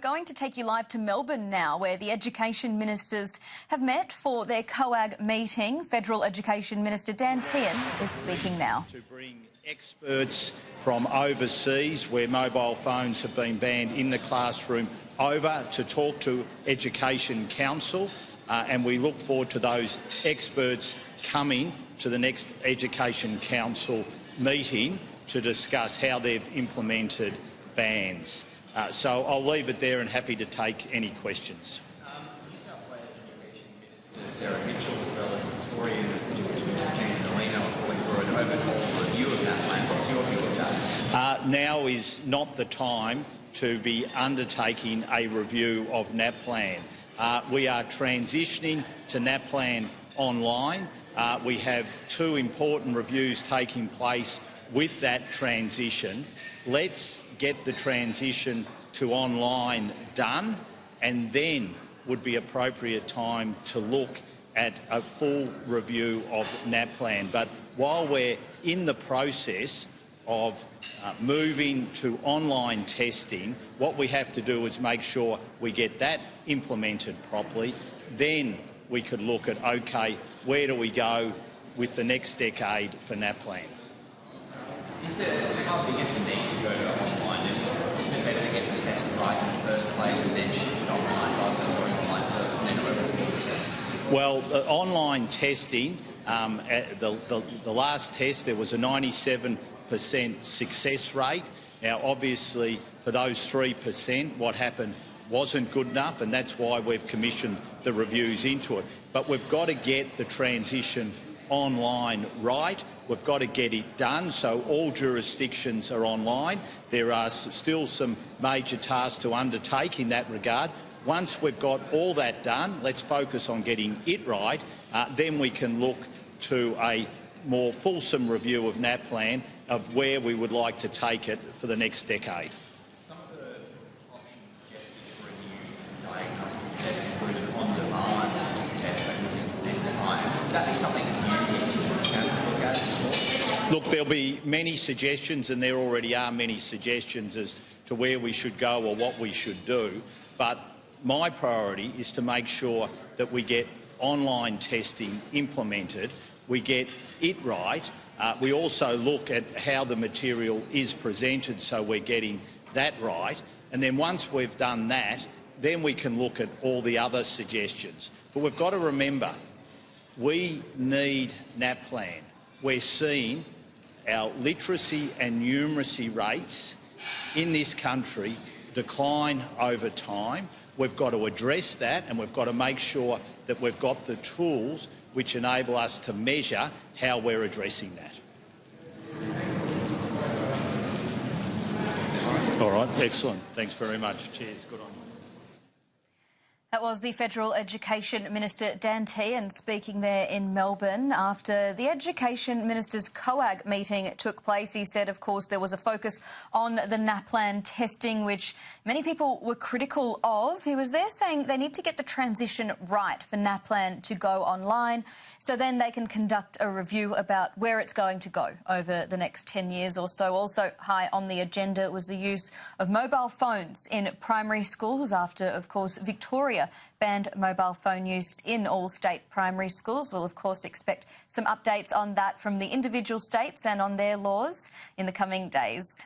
going to take you live to Melbourne now, where the Education Ministers have met for their COAG meeting. Federal Education Minister Dan Tehan is speaking now. To bring experts from overseas, where mobile phones have been banned in the classroom, over to talk to Education Council, and we look forward to those experts coming to the next Education Council meeting to discuss how they've implemented bans. So I'll leave it there and happy to take any questions. New South Wales Education Minister Sarah Mitchell, as well as Victorian Education Minister James Merlino, are calling for an overhaul review of NAPLAN. What's your view of that? Now is not the time to be undertaking a review of NAPLAN. We are transitioning to NAPLAN online. We have two important reviews taking place with that transition. Let's get the transition to online done, and then would be appropriate time to look at a full review of NAPLAN. But while we're in the process of moving to online testing, what we have to do is make sure we get that implemented properly. Then we could look at, OK, where do we go with the next decade for NAPLAN? How big is the need to go to online? Is it better to get the test right in the first place and then shift it online rather than going online first and then overhaul the test? Well, online testing, the last test, there was a 97% success rate. Now, obviously, for those 3%, what happened wasn't good enough, and that's why we've commissioned the reviews into it. But we've got to get the transition online right. We've got to get it done so all jurisdictions are online. There are still some major tasks to undertake in that regard. Once we've got all that done, let's focus on getting it right. Then we can look to a more fulsome review of NAPLAN of where we would like to take it for the next decade. Some of the options suggested for a new diagnostic test included on-demand test that could use at any time. Would that be something that you can look at as well? Look, there'll be many suggestions, and there already are many suggestions as to where we should go or what we should do. But my priority is to make sure that we get online testing implemented, we get it right. We also look at how the material is presented, so we're getting that right. And then once we've done that, then we can look at all the other suggestions. But we've got to remember, we need NAPLAN. We're seeing our literacy and numeracy rates in this country decline over time. We've got to address that, and we've got to make sure that we've got the tools which enable us to measure how we're addressing that. All right, excellent. Thanks very much. Cheers. Good on you. That was the Federal Education Minister Dan Tehan speaking there in Melbourne after the Education Minister's COAG meeting took place. He said, of course, there was a focus on the NAPLAN testing, which many people were critical of. He was there saying they need to get the transition right for NAPLAN to go online, so then they can conduct a review about where it's going to go over the next 10 years or so. Also high on the agenda was the use of mobile phones in primary schools after, of course, Victoria banned mobile phone use in all state primary schools. We'll, of course, expect some updates on that from the individual states and on their laws in the coming days.